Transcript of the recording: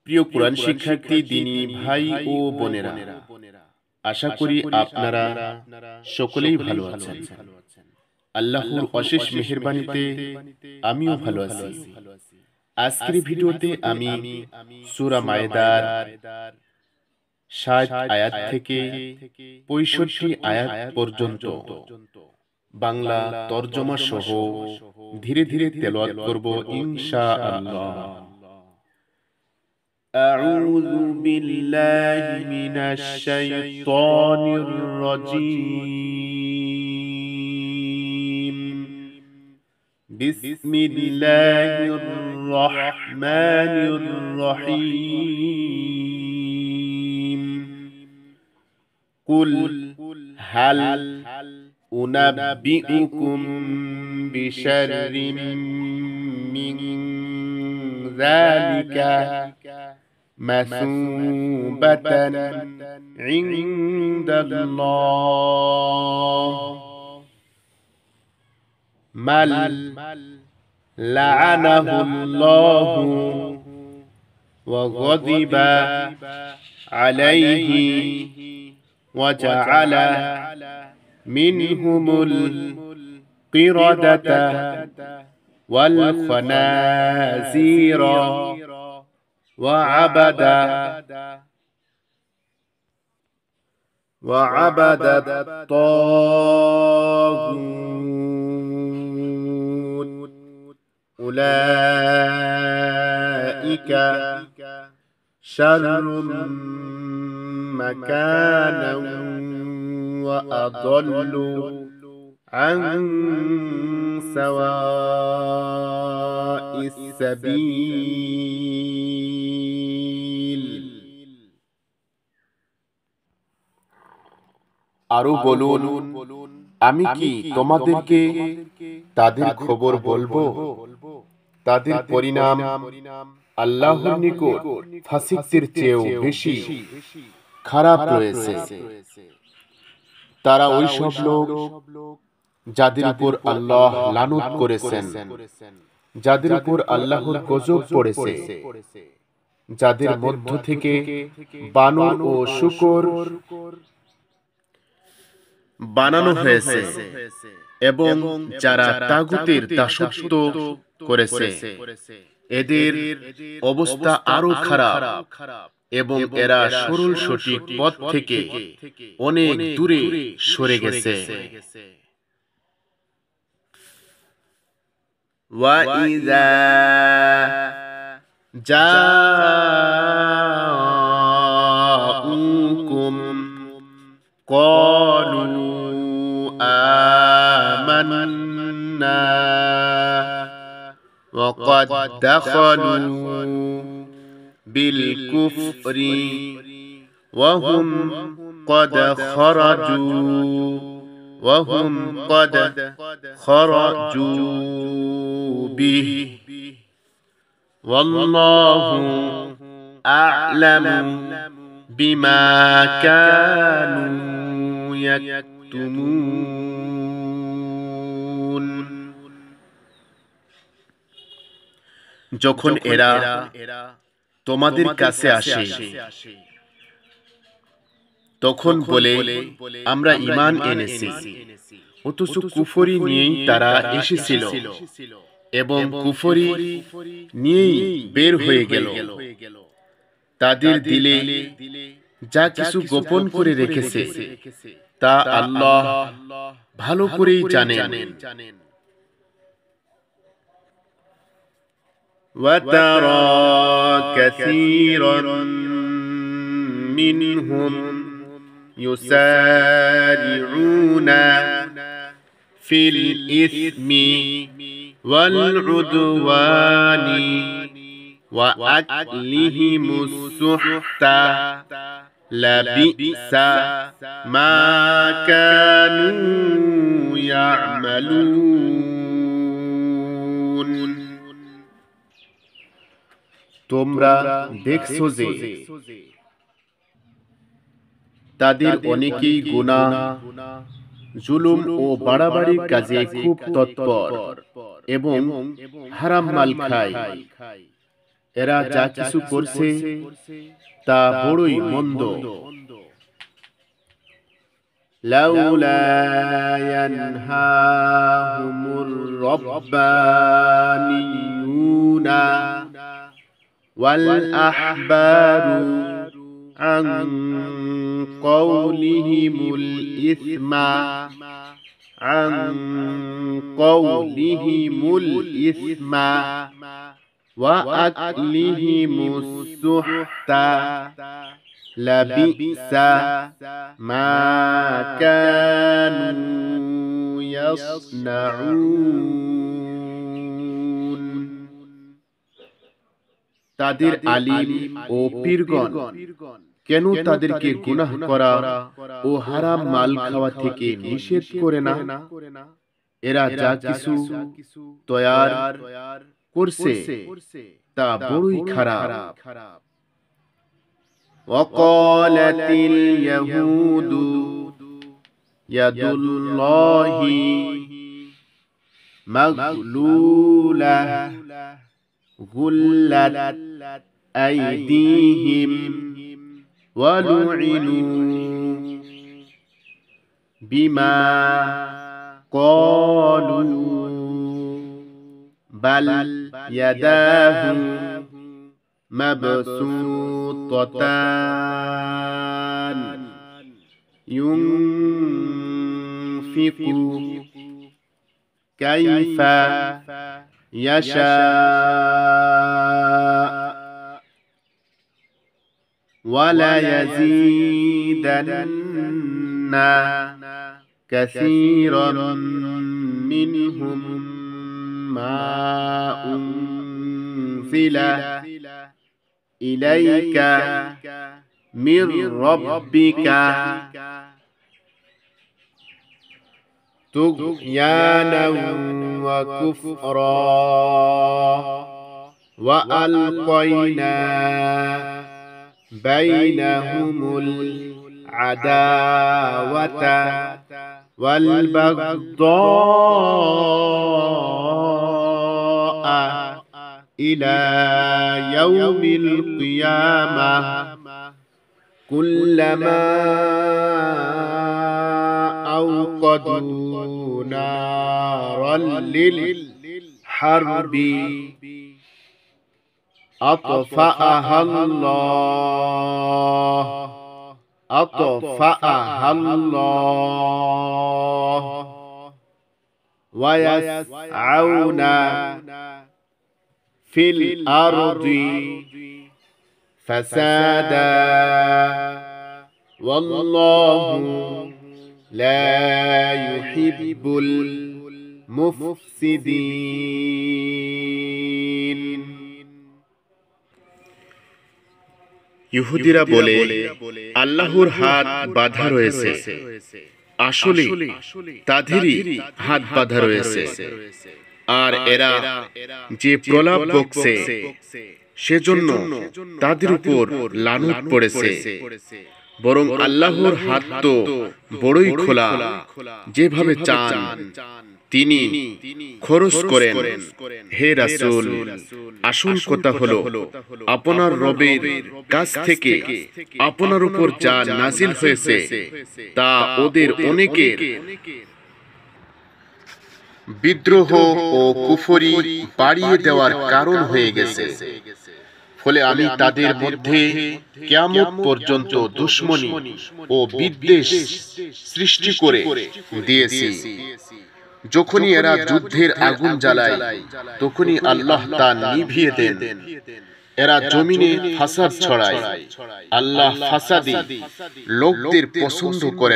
প্রিয় কোরআন শিক্ষার্থী দিনী ভাই ও বোনেরা, আশা করি আপনারা সকলেই ভালো আছেন। আল্লাহর অশেষ মেহেরবানিতে আমিও ভালো আছি। আজকের ভিডিওতে আমি সূরা মায়েদার ৬০ আয়াত থেকে ৬৫ আয়াত পর্যন্ত বাংলা তরজমা সহ ধীরে ধীরে তেলাওয়াত করব ইনশাআল্লাহ। أعوذ بالله من الشيطان الرجيم. بسم الله الرحمن الرحيم. قل هل أنبئكم بشر من ذلك مثوبة عند الله من لعنه الله وغضب عليه وجعل منهم القردة والخنازير وعبد الطاغوت أولئك شر مكانا وأضل عن سواء السبيل. আরো বলুন, আমি কি তোমাদেরকে তাদের খবর বলবো? তাদের পরিণাম আল্লাহর নিকট ফাসিকদের চেয়েও বেশি খারাপ রয়েছে। তারা ওই সব লোক যাদের উপর আল্লাহ লানত করেছেন, যাদের উপর আল্লাহর গজব পড়েছে, যাদের মধ্য থেকে বানর ও শূকর বানানো হয়েছে এবং যারা তাগুতের দাসত্ব করেছে, এদের অবস্থা আরো খারাপ এবং এরা সরল সঠিক পথ থেকে অনেক দূরে সরে গেছে। وَإِذَا جَاءُوكُمْ قَالُوا آمَنَّا وَقَدْ دَخَلُوا بِالْكُفْرِ وَهُمْ قَدْ خرجوا به والله أعلم بما كانوا يكتمون. যখন এরা তোমাদের কাছে আসে তখন বলে, আমরা ঈমান এনেছি, অথচ কুফরি নিয়েই তারা এসেছিল এবং কুফরি নিয়েই বের হয়ে গেল। তাদের দিলে যা কিছু গোপন করে রেখেছে তা আল্লাহ ভালো করেই জানেন। وَتَرَى كَثِيرًا مِّنْهُمْ يُسَارِعُونَ في الإثم والعدوان وأكلهم السحت لبئس ما كانوا يعملون. তোমরা দেখছো যে তাদের অনেকেই গুনাহ, জুলুম ও বাড়াবাড়ির কাজে খুব তৎপর এবং হারাম মাল খায় এরা যা কিছু করছে তা বড়ই মন্দ। লাউলা ইয়ানহাহুমুর রাব্বানিয়ুনা ওয়াল আহবারু আন কওলিহিমুল ইসমা ওয়া আকলিহিমুস সুহতা লাবিসা মা কানু ইয়াসনাউন। তাদের আলিম ও পীরগণ কেন তাদেরকে গুনাহ করা ও হারাম মাল খাওয়া থেকে নিষেধ করে না? এরা যা কিছু তৈয়ার করছে তা বড়ই খারাপ। ওয়াকালাতিল ইয়াহুদু ইয়াদুল্লাহি মাগলুলা গুল্লাত আইদিহিম ওয়া লুইনু বিমা ক্বালু বাল ইয়াদাহু মাবসুতাতান ইউনফিকু কাইফা ইয়াশা ওয়ালা ইয়াজিদান্না কাসীরাম মিনহুম মা উনজিলা ইলাইকা মির রাব্বিকা তুগয়ানাও ওয়া কুফরা ওয়া আলকাইনা বাইনাহুমুল আদাওয়াতা ওয়াল বাগদাআ ইলা ইয়াউমিল কিয়ামাহ কুল্লামা আওকাদু নারাল লিল হারবি أطفأها الله ويسعون في الأرض فسادا والله لا يحب المفسدين। ইহুদিরা বলে আল্লাহর হাত বাঁধা রয়েছে, আসলে তাদেরই হাত বাঁধা রয়েছে। আর এরা যে প্রলাপ বকছে সেজন্য তাদের উপর লানত পড়েছে। বরং আল্লাহর হাত তো বড়ই খোলা, যেভাবে চান তিনি খরচ করেন। হে রাসূল, আসল কথা হলো আপনার রবের কাছ থেকে আপনার উপর যা নাজিল হয়েছে তা ওদের অনেকের বিদ্রোহ ও কুফরি বাড়িয়ে দেওয়ার কারণ হয়ে গেছে। ফলে আমি তাদের মধ্যে কিয়ামত পর্যন্ত দুশমনী ও বিদ্বেষ সৃষ্টি করে দিয়েছি। যখনই এরা যুদ্ধের আগুন জ্বালায় তখনই আল্লাহ তা নিভিয়ে দেন। এরা জমিনে ফাসাদ ছড়ায়, আল্লাহ ফাসাদি লোকদের পছন্দ করেন।